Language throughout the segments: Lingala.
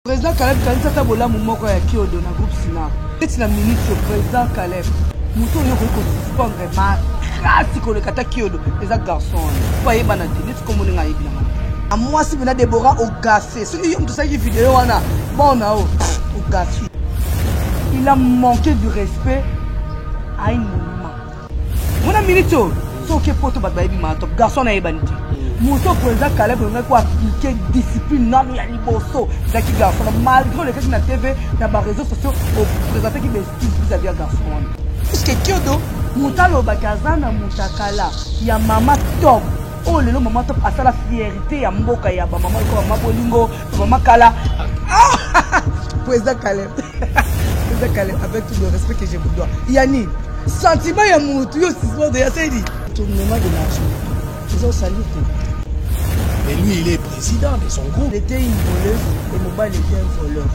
Président Caleb Kanisa bola mumoko ya Kyodo na groupe Sina. C'est la ministre président Caleb. Muto yo ko suspendre ma grâce ko le kata Kyodo les garçons. Pas yeba na télé comme on nga yeba na. A moi si bena Deborah au gaffé. Ce qui mtu saki vidéo wana. Bon na au gaffé. Il a manqué du respect à un moment. Mon ministre so ke poto bat baby ma top garçon na yeba nti. Muto président Caleb on ko appliquer discipline non ya liboso zaki garçon malgré le que na TV na ba réseaux sociaux au présenter qui m'excuse vis-à-vis garçon parce que Kyodo mutalo bakazana mutakala ya mama top oh lelo mama top asala fierté ya mboka ya ba mama ko mama bolingo mama kala président Caleb président Caleb avec tout le respect que je vous dois yani sentiment ya mutu yo sismo de ya sedi tournement de l'argent ils ont salué. Et lui, il est président de son groupe. Il était une voleuse et Mobile était un voleur.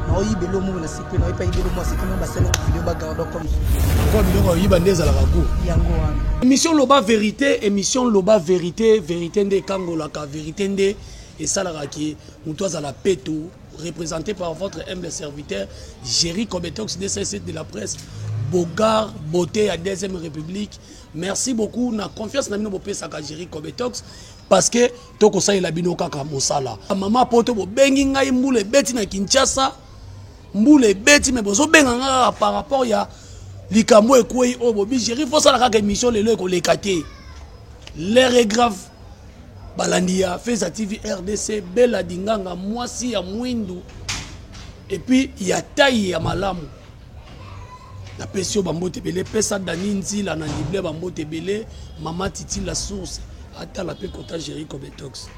Non, il est l'homme, il est pas il est l'homme, c'est que nous basons vidéo bagardons comme ça. Encore vidéo, il bandez à la rago. Émission Loba Vérité, émission Loba Vérité, vérité de Kangolaka, vérité de et ça la raki, nous à la pétou, représenté par votre humble serviteur, Jerry Kobetox, DCC de la presse, Bogar, Beauté à Deuxième République. Merci beaucoup, na confiance na mino bopé saka Jerry Kobetox. Parce que toko sa ila bino kaka mosala mama poto bo bengi ngai mbule beti na Kinshasa mbule beti me bozo benga nga par rapport ya likambo ekwei o bobi Jerry fo sala kaka émission lelo ko lekate l'air est grave balandia Feza TV RDC Bella Dinganga mwasi ya mwindu et puis ya taille ya malamu na pesio bambote belé pesa daninzi la na lible bambote belé mama titi la source ata la pe kota Jerry Kobetox.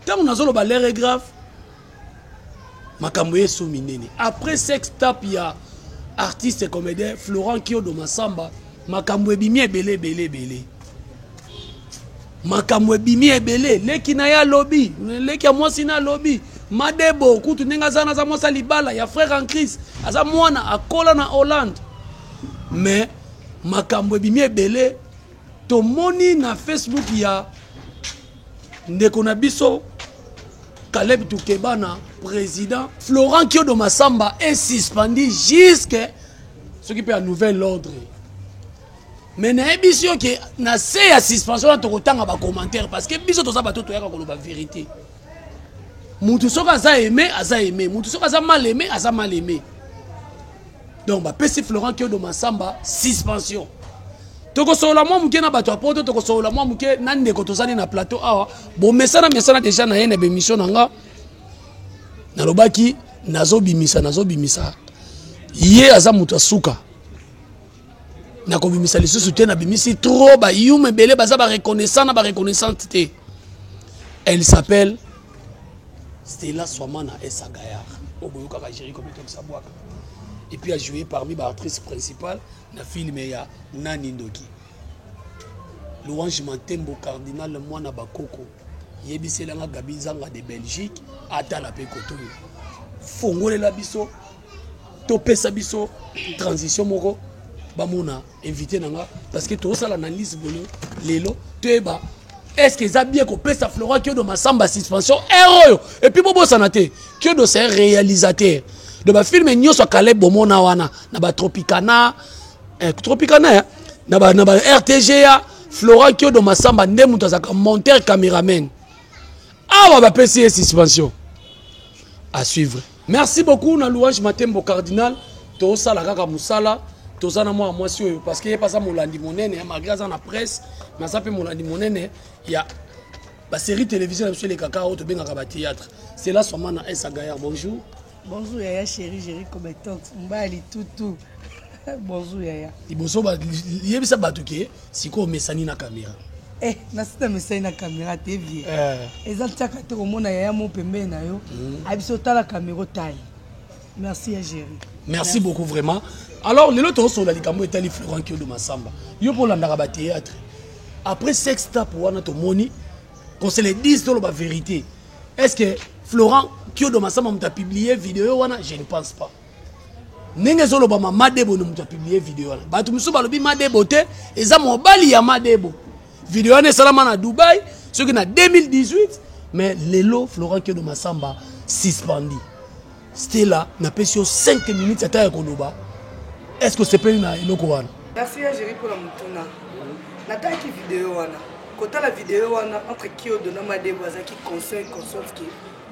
Tant on a zolo ba l'air est grave. Makambo yeso minene. Après sex tap ya artiste et comédien Florent Kyodo Masamba, makambo ebimi ebele. Makambo ebimi ebele, leki na ya lobby, leki ya mwasi na lobby. Madebo kutu nenga zana za mwasa libala ya frère en Christ, aza mwana akola na Hollande. Mais makambo ebimi ebele tomoni na Facebook ya ndeko na biso Caleb Toukebana président Florent Kyodo Masamba est suspendu jusqu'à ce qui peut un nouvel ordre. Mais na émission que na se ya suspension to kotanga ba commentaire parce que biso to za bato to yaka ko ba vérité. Mutu soka za aimé, mutu soka za mal aimé, donc ba pesi Florent Kyodo Masamba suspension. Toko sola moi muke na bato apoto toko sola moi muke nande ko tozani na plateau awa bo mesana déjà na yene be mission nanga na lobaki nazo bimisa ye aza mutu asuka na ko bimisa lisusu te na bimisi trop ba yume belé baza ba reconnaissante te. Elle s'appelle Stella Swamana Esagayar oboyoka ka Jerry Kobetox Sabwaka. Et puis a joué parmi les actrices principales dans le film ya Nani Ndoki. Louange Matembo cardinal Mwana Bakoko. Yebiselanga Gabi Zanga de Belgique ata la pekoto. Fongole la biso. Topesa biso transition moko bamona invité nanga parce que tout ça l'analyse bolo lelo teba est-ce que ça bien ko pesa Florent Kyodo Masamba suspension héros et puis bobo sanate Kyodo c'est réalisateur de ba film nyoso Caleb bomona wana na ba Tropicana na ba RTGA Florent Kyodo Masamba nde mutu azaka monteur cameraman awa ba PC suspension à suivre. Merci beaucoup na Louange Matembo cardinal to sala kaka musala to sana moi mwasi parce que pas ça molandi monene malgré ça na presse mais ça peut molandi monene ya ba série télévision monsieur les kaka to benga ka ba théâtre c'est là seulement na Esagayar. Bonjour. Bonjour Yaya chérie Jerry Kobetox mbali tutu. Bonjour Yaya. Iboso ba yebisa batuke siko mesani na caméra. Na sita mesani na caméra te vie. Eza tchaka te komona Yaya mo pembe na yo. Abiso tala caméra taille. Merci à Jerry. Merci beaucoup vraiment. Alors les autres sont là likambo etali Florent Kyodo Masamba. Yo pour l'andaka ba théâtre. Après sex tap wana to moni qu'on se le dise dans la vérité. Est-ce que Florent Kyodo Masamba m'a publié vidéo wana? Je ne pense pas. Nenge zolo ba Madebo no m'a publié vidéo wana. Ba tu musu ba lobi Madebo te eza mobali ya Madebo. Vidéo wana salama na Dubaï, ce qui na 2018 mais lelo Florent Kyodo Masamba suspendu. Stella n'a pas sur 5 minutes à taille Koloba. Est-ce que c'est pas une wana? Merci à Géry pour la moutona. Nathalie qui vidéo wana. Quand la vidéo wana entre Kyodo na Madebo qui conseille qui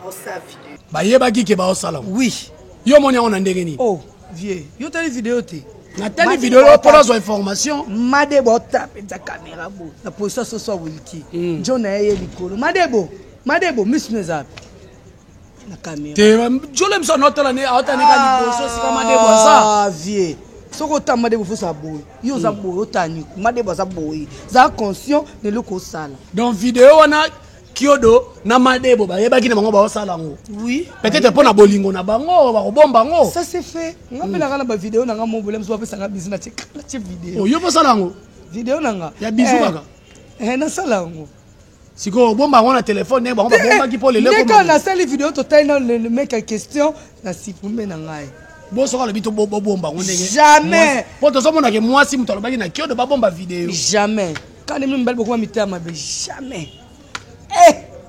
au sa vidéo. Ba yeba ki ke ba osala. Oui. Yo moni on ndenge ni. Oh, vieux. Yo tali vidéo te. Nathalie vidéo pour la information. Madebo tape ta caméra bo. La position ce soir wiki. John na ye likolo. Madebo miss mezap. La caméra. Te jolem so notala ne auta ne ka liboso si kama Madebo ça. Ah, vieux. Soko ta Madebo faut ça boy. Yo za boy otani. Madebo za boy. Za conscient de loko sala. Donc vidéo wana Kyodo na Madebo ba yebaki na bango ba osala ngo. Oui. Peut-être pour na bolingo na bango ba robomba ngo. Ça c'est fait. Ngapela kana ba vidéo na nga mobile mso ba pesa nga business na che vidéo. Oh yo posala ngo. Vidéo na nga. Ya bizu kaka. Na sala ngo. Siko bomba ngo na téléphone ne bango ba bomba ki pour le leko. Quand na sali vidéo total na le mec en question na sipume na ngai. Bo soka le bito bomba ngo ndenge. Jamais. Po to somo na ke mwasi muto alobaki na Kyodo ba bomba vidéo. Jamais. Quand les mbel beaucoup mitama be jamais.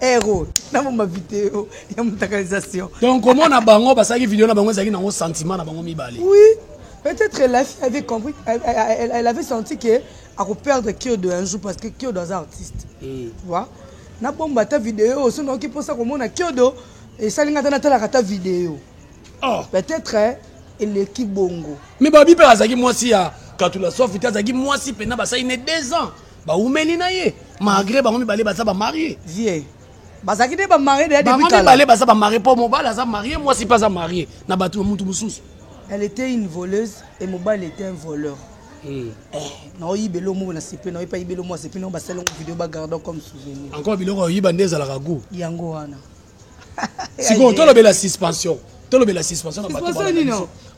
Héros, na ma vidéo, il y a une localisation. Donc comment na bango basaki vidéo na bango zaki na un sentiment na bango mibale. Oui, peut-être la fille avait compris, elle avait senti que à perdre Kyodo un jour parce que Kyodo est artiste. Tu vois? Na bomba ta vidéo, son qui pour ça comment na Kyodo et ça linga na ta vidéo. Oh, peut-être elle est qui bongo. Mais babi pe azaki mwasi ya katula sofi azaki mwasi pena basai ne 2 ans. Ba umeli na ye malgré bango mibale basa ba marié. Vieux. Bazaki de ba marié depuis bango mibale basa ba marié pour mobile za marié mwasi pas za marié na batu mutu mususu. Elle était une voleuse et mobile était un voleur. Non ibelo mo na sipe non pas ibelo mo sipe non ba selon vidéo ba gardons comme souvenir. Encore biloko yiba ndeza la ragu. Yango wana. Siko to lobela suspension. To lobela suspension na bato ba.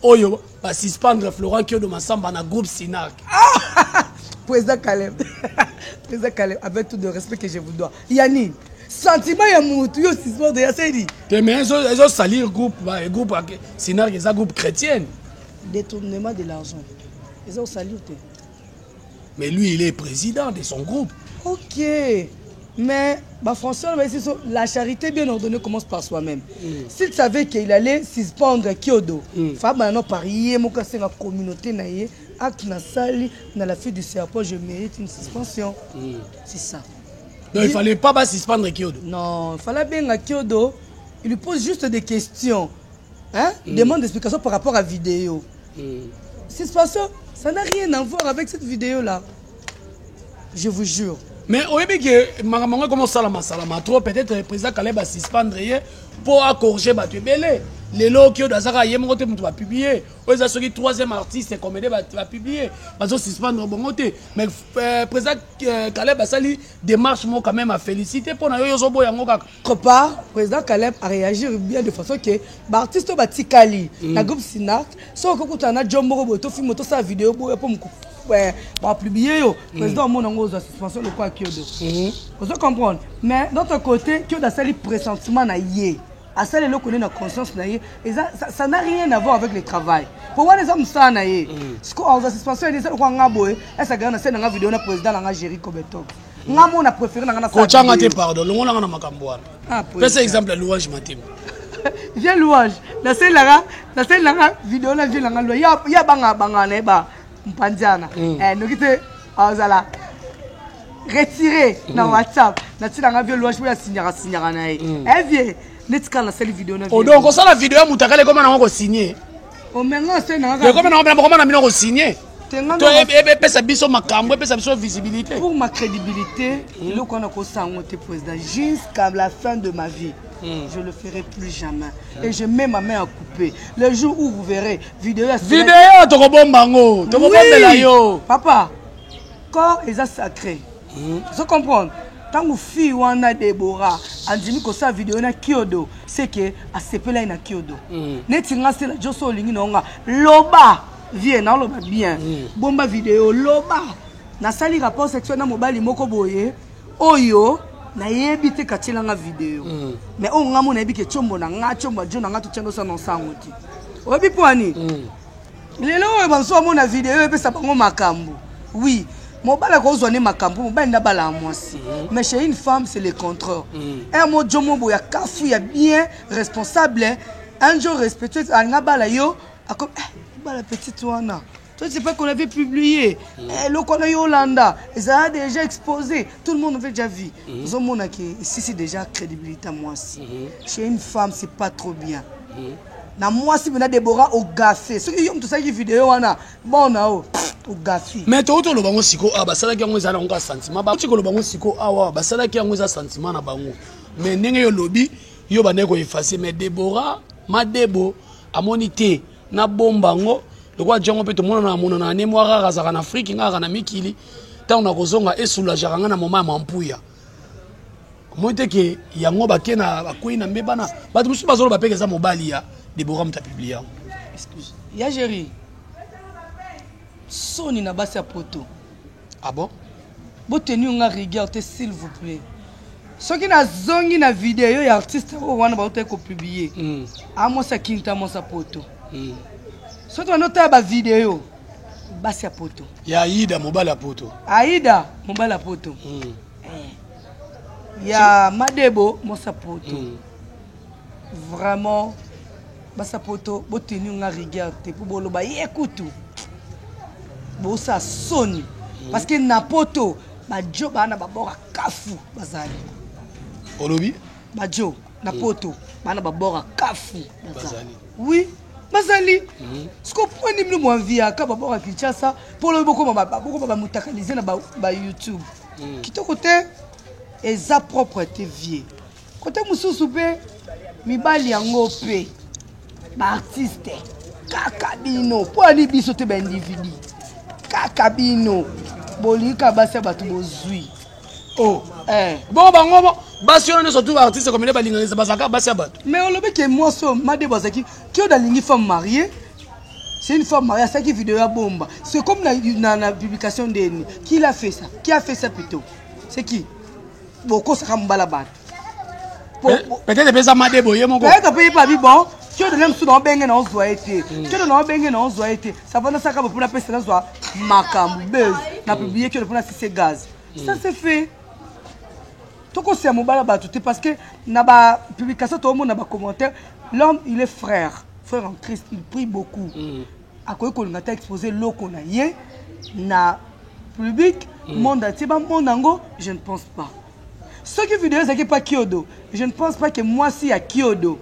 Oyo ba suspendre Florent Kyodo Masamba na groupe Sinac. Président Caleb. Président Caleb, avec tout le respect que je vous dois. Yanni, sentiment ya mutu yo suspendre ya sedi. Te mais ils ont salir groupe Sinac c'est un groupe chrétien. Détournement de l'argent. Ils ont salué. Mais lui il est président de son groupe. OK. Mais bah, François, la charité bien ordonnée commence par soi-même. S'il savait qu'il allait suspendre Kyodo, il fallait maintenant parier, mon cas c'est la communauté naïe, acte na sali, dans la fille du serpent, je mérite une suspension. C'est ça. Donc il fallait pas suspendre Kyodo. Non, il fallait bien à Kyodo, il lui pose juste des questions. Hein? Il demande des explications par rapport à la vidéo. Suspension, ça n'a rien à voir avec cette vidéo-là. Je vous jure. Mais au début que maman commence à la trop peut-être le président Caleb va suspendre pour corriger battu belé les lots qui dans ça yemo côté va publier aux associ troisième artiste comédie va publier parce que suspendre bon côté mais président Caleb a sali démarche moi quand même à féliciter pour na yo zo boya ngoka part président Caleb a réagi bien de façon que artiste batikali na groupe Sinac so ko kutana jombo boto film to sa vidéo pour va publier yo président mon ngo za suspension le quoi Kyodo vous comprendre mais d'autre côté Kyodo a sali pressentiment na yé à ça les gens connaissent la conscience na yé et ça n'a rien à voir avec le travail pour voir les hommes ça na yé ce qu'on a suspension et ça quoi ngaboé et ça gagne c'est na vidéo na président na Géry Kobeto ngamo na préféré na ko changa te pardon longo na makambo wana c'est exemple louange matim viens louange na c'est la vidéo na viens la ya banga na ba mpandiana nokite azala retirer na WhatsApp na tilanga vieux louange pour ya signer na vie netika na seli vidéo na oh donc ça la vidéo mutakale comment na ko signer o menga c'est na comment na mino ko signer to ebe pesa biso makambo pesa biso visibilité pour ma crédibilité le qu'on a ko sango te président jusqu'à la fin de ma vie. Je le ferai plus jamais. Et je mets ma main à couper. Le jour où vous verrez vidéo tokobombango tokobombela yo papa corps est sacré. Vous comprenez? Tant que fille wana Deborah andimi ko sa vidéo na Kyodo c'est que a sepela na Kyodo neti nga c'est la joso lingi nonga loba vie na loba bien bomba vidéo loba na sali rapport sexuel na mobali moko boye oyo na yebi te katila nga vidéo mais on nga mona yebi ke chombo na nga chombo jo na nga to chendo sa non sanguti obi poani lelo banso mona vidéo epesa bango makambo oui Mobala ko zone makambo mobali na bala mwasi. Mais chez une femme c'est le contraire. Un mot jomo boya kafu ya bien responsable, un jour respectueux anga bala yo comme bala petite wana. Toi tu sais pas qu'on avait publié. Le qu'on a eu Hollanda, ça a déjà exposé. Tout le monde avait déjà vu. Ils ont mon qui ici c'est déjà crédibilité moi aussi. Chez une femme c'est pas trop bien. Na moi si mena Déborah au gafé. Ce qui yom tout ça qui vidéo wana bon na au gafé. Mais to to lo bango siko basala ki yango ezala ngo sentiment ba tiko lo bango siko awa basala ki yango eza sentiment na bango. Mais ndenge yo lobi yo bane ko effacer mais Déborah Madebo amonité na bombango lokwa jango pe to mona na ne mo rara za na Afrique ngaka na mikili ta na kozonga esoulager nga na moma mampuya. Monte ke yango bakena bakoyi na mbebana batu musu bazolo bapekeza mobali ya Déborah mta publié. Excuse. Ya Jerry. Soni na basi ya poto. Ah bon? Botenu nga regarder s'il vous plaît. Ce qui na zongi na vidéo ya artiste wana ba ko publier. Amo sa kinta mo sa poto. Ce qui nota ba vidéo basi ya poto. Ya Aïda mobala poto. Aïda mobala poto. Ya Madebo mo sa poto. Vraiment basa poto botenu nga regarder pour boloba écoute. Bo sa soni parce que na poto ba jo bana babora kafu bazali. Olobi? Ba jo na poto bana babora kafu bazali. Oui, bazali. Ce qu'on prend ni mo envia ka babora Kinshasa pour le boko ba mutakaliser na ba YouTube. Kitoko te eza propre te vie. Côté mususu pe mibali yango pe ba artiste kakabino po ali biso te ba individu kakabino bolika basi batu bozui oh bon bango basi on est surtout artiste comme les balingani basaka basi batu mais on le que moi so Madebo bazaki qui a une femme mariée c'est une femme mariée ça qui vidéo ya bomba c'est comme na publication de qui l'a fait ça qui a fait ça plutôt c'est qui boko ça mbala bat peut-être pesa Madebo yemo ko peut-être pas bon tu as même sous dans bengue na ozwa été tu as dans bengue na ozwa été ça va na saka pour la pesa na zwa makambu buzz na publier que le pona c'est gaz ça c'est fait toko c'est mobala ba tout parce que na ba publication tout le monde na ba commentaire l'homme il est frère en Christ il prie beaucoup à quoi qu'on a exposé l'eau na yé na public monde entier ba monango je ne pense pas ce qui vidéo c'est pas Kyodo je ne pense pas que moi si à Kyodo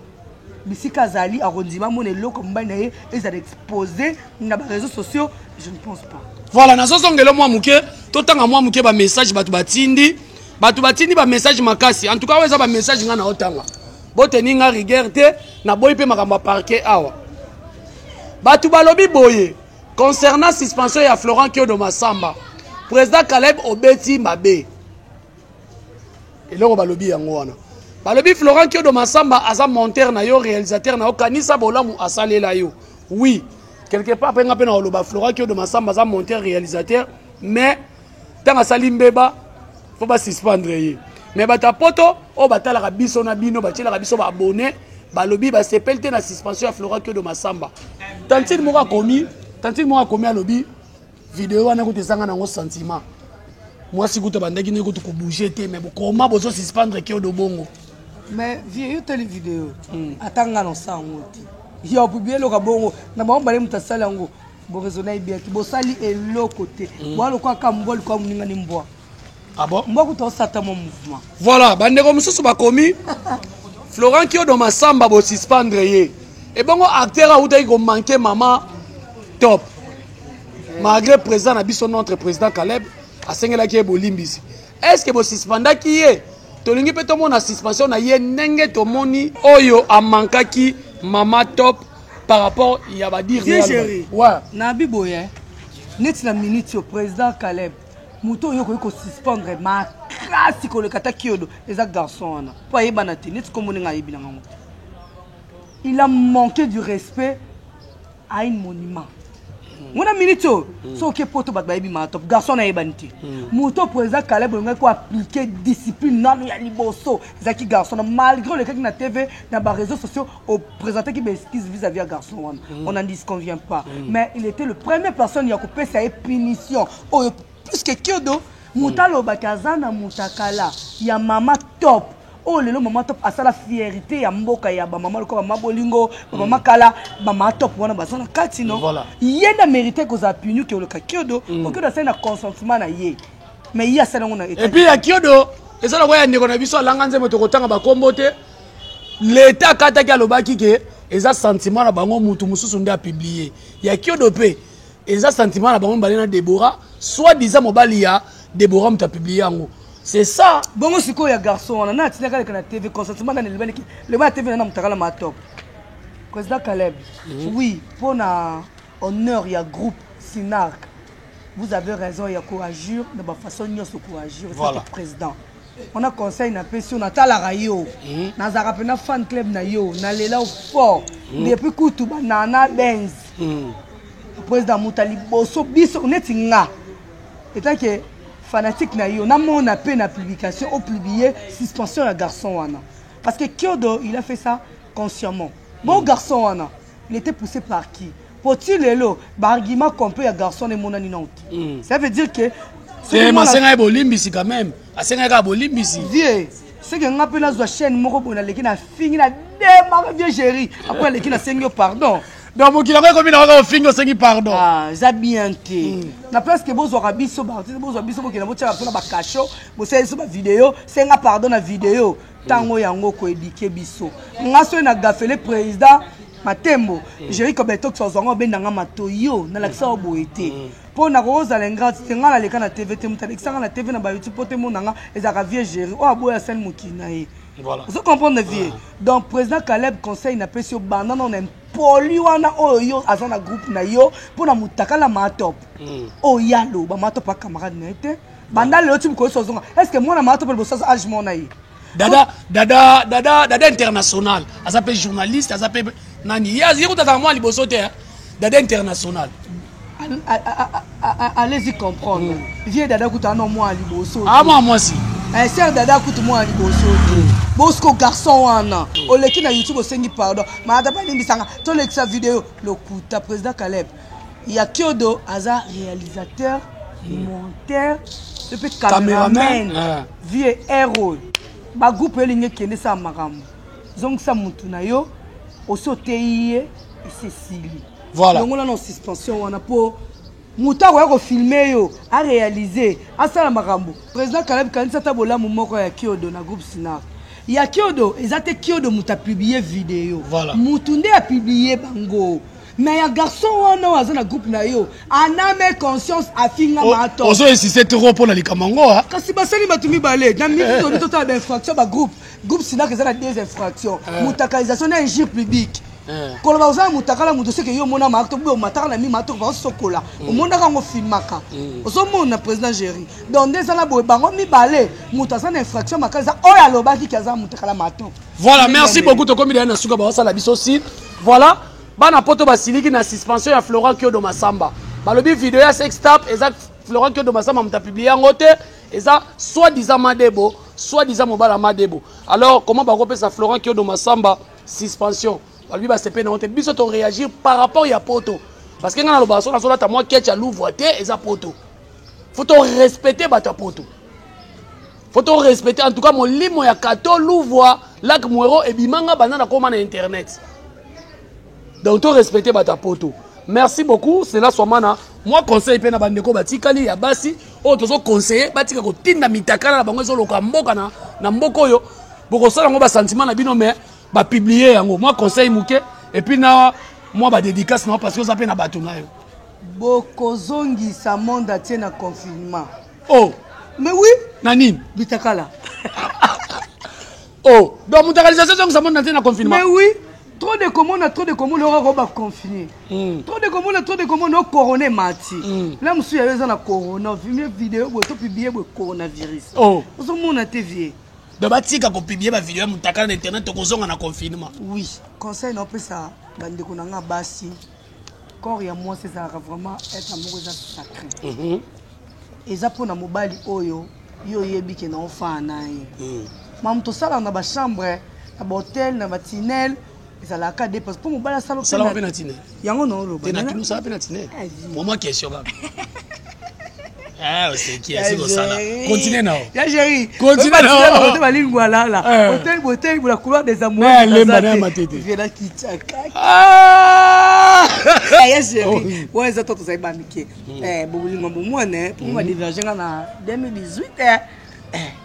Bisika Zali arrondissement mon eloko mbanaye ils ont exposé na ba réseaux sociaux je ne pense pas. Voilà na sosongelo moi muke totanga moi muke ba message batu batindi ba message makasi en tout cas weza ba message nga na otanga boteni nga rigueur na boy pe makamba parquet awa batu balobi boye concernant suspension ya Florent Kyodo Masamba président Caleb Obeti Mabe eloko balobi yango wana balobi Florent Kyodo Masamba aza monteur na yo réalisateur na yo kanisa bolamu asalela yo oui quelque part penga pena oloba Florent Kyodo Masamba aza monteur réalisateur mais tanga sali mbeba faut pas suspendre ye mais bata poto o batala ka biso na bino batela ka biso ba abonné balobi ba sepelte na suspension ya Florent Kyodo Masamba tantine mo ka komi alobi vidéo wana ko tesanga nango sentiment moi si kuta bandaki ne ko to ko bouger te mais comment bozo suspendre Kyodo bongo. Mais vieux telle vidéo atanga no sango ti yo publier lo ka bongo na ba mbale mutasala ngo bo raisonner bien ki bo sali eloko te bo lo kwa kambol kwa muninga ni mbwa ah bon mbwa ko to sata mon mouvement voilà bande ko mususu ba komi Florent Kyodo Masamba bo suspendre ye et bongo acteur a utai ko manquer maman top malgré président na biso notre président Caleb a sengela ki bolimbisi est-ce que bo suspendre ki ye tolingi pe tomo na suspension na ye ndenge tomoni oyo amankaki mama top par rapport ya ba dire ouais na biboye net na minute au président Caleb muto yo ko suspendre ma classe ko le kata Kyodo les garçons na pas yebana te net ko moninga yebina ngo il a manqué du respect à un monument. On a minute so ke poto bat bayebi ma top garçon na yebanti muto président Caleb on ko appliquer discipline non ya liboso zaki garçon malgré le cas na TV na ba réseaux sociaux au présenter qui excuse vis-à-vis garçon on n'en disconvient pas mais il était le premier personne qui a coupé sa punition puisque Kyodo mutalo bakazana mutakala ya mama top. Oh lelo mama top asala fierté ya mboka ya ba mama lokwa mama bolingo mama kala mama top wana basana kati no yenda mérité ko za punu ke loka Kyodo ko da sena consentement na ye mais ya sala ngona et puis ya Kyodo ezala ko ya ndeko na biso alanga nzembo to kotanga ba kombo te l'état kata ki alobaki ke eza sentiment na bango mutu mususu nda publier ya Kyodo pe eza sentiment na bango balena Deborah soit disant mobali ya Deborah mta publier yango. C'est ça. Bon, c'est quoi, il y a garçon, on a la TV, consentement dans le TV, on a ma top. Président Caleb, oui, pour l'honneur, il y a groupe Sinark. Vous avez raison, il y a courageux, de ma façon, il y a ce courageux, c'est président. On a conseil, on a péché, on a talarayo, on a rappelé un fan club, on a l'élan fort, depuis Koutou, Nana Benz. Le président Moutali Bosso, Bisso, on est inga. Et tant que fanatique na yo na mon appel na publication au publier suspension à garçon wana parce que Kyodo il a fait ça consciemment bon garçon wana il était poussé par qui pour-il lelo argument qu'on peut à garçon et mon aninante ça veut dire que c'est masenga bolimbisi quand même asenga ka bolimbisi vie c'est que ngape na zo chaîne moko bona leki na fingi na démarre bien géri après leki na sengyo pardon. Donc, mon kilogramme comme il a fini, c'est pardon. Ah, ça bien été. La place que vous aurez biso, vous aurez biso, vous avez un cachot, vous avez une vidéo, c'est un pardon la vidéo. Tango yango ko éduquer biso. Ngaso na gafele président Matembo. J'ai comme etok so zongo bendanga matoyo na laksa oboete. Po na roza lengra tinga la leka na TV te mutaleksa na TV na ba YouTube pote monanga ezaka vie gérer. O aboya sen mukina e. Voilà. Vous comprenez vie. Donc président Caleb conseil na pesi au banana on aime poli wana oyo azana groupe na yo pour na mutakala matop. O yalo ba matop pa camarade na été. Banda le type ko so zonga. Est-ce que moi na matop le bossa âge mon na yi. Dada international. A s'appelle journaliste, a s'appelle nani. Ya ziko tata moi liboso te. Dada international. Allez-y comprendre. Vieux dada kuta non moi liboso. Ah moi aussi. C'est dada kuta moi liboso. Bosco garçon wana. Oleki na YouTube osengi pardon. Ma daba limbisanga. To l'exa vidéo le kuta président Caleb. Il y a Kyodo aza réalisateur, monteur, depuis caméraman, vieux héros. Ba groupe elinge kende sa makambo donc ça mutuna yo osoteye et Cécilie voilà donc on a une suspension on a pour muta ko filmer yo a réaliser a sala makambo président Caleb kanisa tabola mumoko ya Kyodo na groupe Sinar ya Kyodo ezate Kyodo muta publier vidéo voilà mutunde a publier bango mais un garçon wana waza na groupe na yo aname conscience afinga mato ozo insister trop pour na likamango ha kasi basali batumi balé na midi to total d'infraction ba groupe Sinar que ça la des infractions mutakalisation na injure publique koloba oza mutakala muto seke yo mona ma acte bo mataka na mi mato va sokola o mona kango filmaka ozo mona président Géry donc des ala bo bango mi balé mutasa na infraction makaza oya lobaki kaza mutakala mato voilà merci beaucoup to komi na suka ba sala biso aussi voilà. Bana poto basiliki na suspension ya Florent Kyodo Massamba. Balobi vidéo ya sextape exact Florent Kyodo Massamba mta publier ngote eza soi-disant Madebo, soi-disant Mobala Madebo. Alors comment ba kopesa Florent Kyodo Massamba suspension? Balobi ba sepe na ngote biso to réagir par rapport ya poto. Parce que ngana lobaso na solata moi ketcha louvre te eza poto. Faut to respecter bata poto. Faut to respecter en tout cas mon limo ya kato louvre lac Mwero et bimanga banana koma na internet. Donc, tout respecter ta poto. Merci beaucoup. C'est là, Somana. Moi, conseil, pena bandeko batikali ya basi. Oh, tozo conseiller, batika ko tinda mitakala na bango zo loka mboka na mboko yo. Boko sala ngo ba sentiment na bino mais ba publier yango. Moi, conseil muke. Et puis na moi ba dédicace na parce que ça pe na bato na yo. Boko zongi sa monde a tient na confinement. Oh, mais oui. Nani? Bitakala. Oh, donc mutakalisation ça monde a tient na confinement. Mais oui. Trop de communes, on aura confiné. Trop de communes, on a coroné mati. Là, monsieur, il y a un coronavirus, vidéo, on a publié le coronavirus. Oh. Nous sommes en TV. Donc, si on a publié la vidéo, on a internet, on a confinement. Oui. Conseil, on peut ça. On a bassi. Quand il y a moi, c'est ça vraiment être amoureux sacré. Et ça pour na mobile oyo, yo yebi ke na enfant na ye. Mam to sala na ba chambre, na hôtel, na matinelle. Ça la cas parce que pour mon bala salon ça la penatine yango non lo te na kinu ça penatine moi question ba Ah, c'est qui est sur ça là. Continuez now. Ya chéri. Continuez now. On va lingwala là. Hôtel pour la couleur des amours. Les madame ma tête. Viens là qui tchaka. Ah! Ya chéri. Ouais, ça toi ça va miquer. Bobo lingombo moi né pour moi diverger en 2018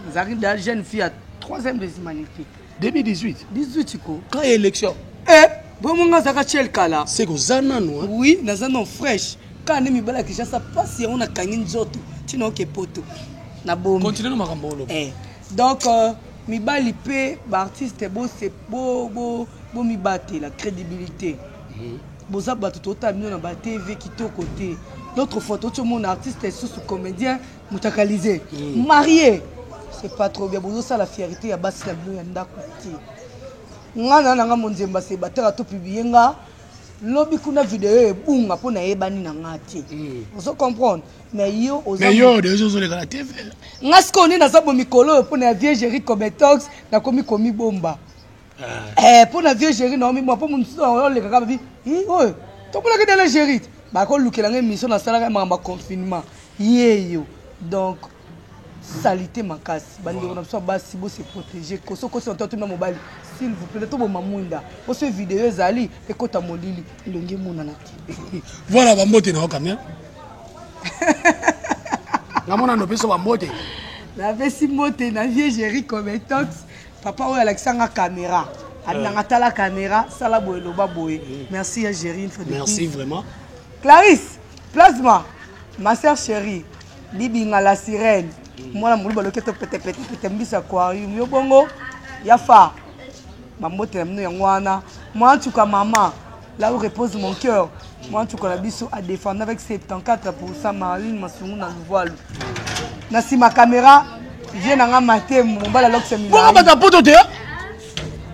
nous arrivons de la jeune fille à 3e de magnifique. 2018. 18 quoi. Quand il y a élection. Bon mon gars ça ka chel kala. C'est que Zana non. Oui, dans un nom fraîche. Quand on est mis qui ça passe on a gagné nzoto. Tu n'as que poto. Na bom. Continuez no makambo. Donc mi bali pe artiste beau c'est beau mi battre la crédibilité. Boza bato total na ba TV qui to côté. L'autre photo tout mon artiste est sous comédien mutakalisé. Marié. C'est pas trop bien. Bozo ça la fierté ya basi la bleu ya ndako ti. Ngana nanga monzemba se batera to publier nga. Lobi kuna vidéo e bunga pona yebani na ngati. Vous comprenez? Mais yo des choses sur la TV. Ngasko ni na sabo mikolo pona ya viergerie comme tox na komi bomba. Pona viergerie na mi mo po munsu na le kaka bi. Oh, to pona ke de la gérie. Ba ko lukela nga mission na sala ma confinement. Yeyo. Donc salité makasi. Bandi on a besoin basi bo se protéger. Koso ko son tout na mobile. S'il vous plaît, tout le monde pour ce vidéo zali et kota molili ilongi muna na ti. Voilà bambote na caméra. Na mona no peso bambote. Na vesi mote na viergerie comme tox. Papa o Alexandre caméra. Alanga tala caméra, sala boye loba boye. Merci à Géry une fois de plus. Merci vraiment. Clarisse, plasma. Ma sœur chérie, Libinga la sirène. Moi la moulu baloke to pete mbisa aquarium yo bongo. Yafa. Moi en tout cas maman, là où repose mon cœur, moi en tout cas la biso à défendre avec 74% Marine Massoumou dans le voile. Nasi ma caméra, viens dans ma tête, mon bal alors que c'est bon bah ta poto te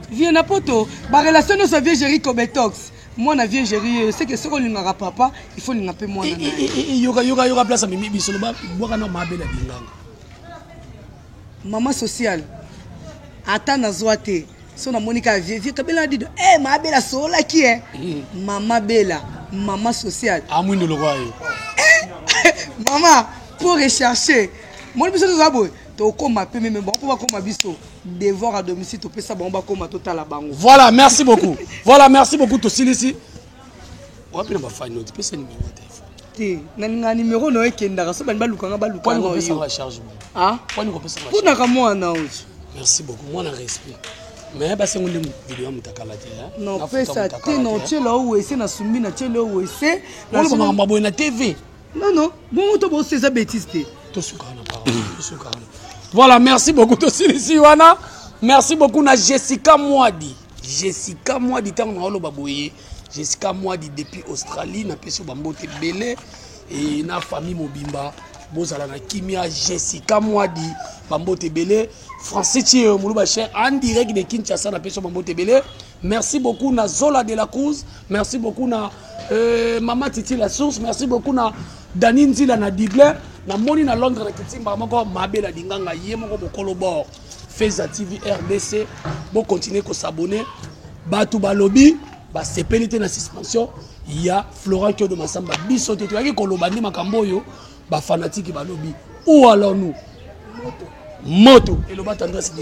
viens na poto, ma relation nous sa viergerie comme tox. Moi na viergerie, c'est que ce qu'on l'ingara papa, il faut l'ingaper moi. Yoga place à mimi biso ba boka na mabela dinganga. Maman sociale. Ata na zoate. So na Monica vie kabela dit ma bela sola qui est maman bela maman sociale amwindo lokwa yo maman pour rechercher mon biso to boy to koma pe même bon pour koma biso devoir à domicile to pesa bon ba koma total la bango. Voilà, merci beaucoup. Voilà, merci beaucoup to silisi. On va pas faire une autre pesa numéro téléphone. Te na numéro no ekenda so bani baluka nga baluka kwa no pesa la charge. Ah kwa ni ko pesa la charge. Kuna kama na uji. Merci beaucoup. Moi na respect. Mais bah c'est une vidéo mutakala te non pesa te non tchela ou ese na sumbi na tchela ou ese na sama mabo na TV non bon to bo c'est ça bêtise te to sukana parole to sukana. Voilà, merci beaucoup to silisi wana. Merci beaucoup na Jessica Mwadi tant na olo baboye Jessica Mwadi depuis Australie na peso bambote belé et na famille mobimba bozala na kimia Jessica Mwadi bambote belé Francis Thie Moulouba cher en direct de Kinshasa na peso bambote belé. Merci beaucoup na Zola de la Cruz, merci beaucoup na Mama Titi la source, merci beaucoup na Dani Nzila na Digley na moni na Londres na Kitimba moko mabela dinganga ye moko bokolo bord Feza TV RDC bon continuer ko s'abonner batu balobi ba sepelité na suspension il y a Florent Kyodo Masamba biso te toyaki koloba ndi makambo yo ba fanatique balobi où allons-nous moto et le batandra c'est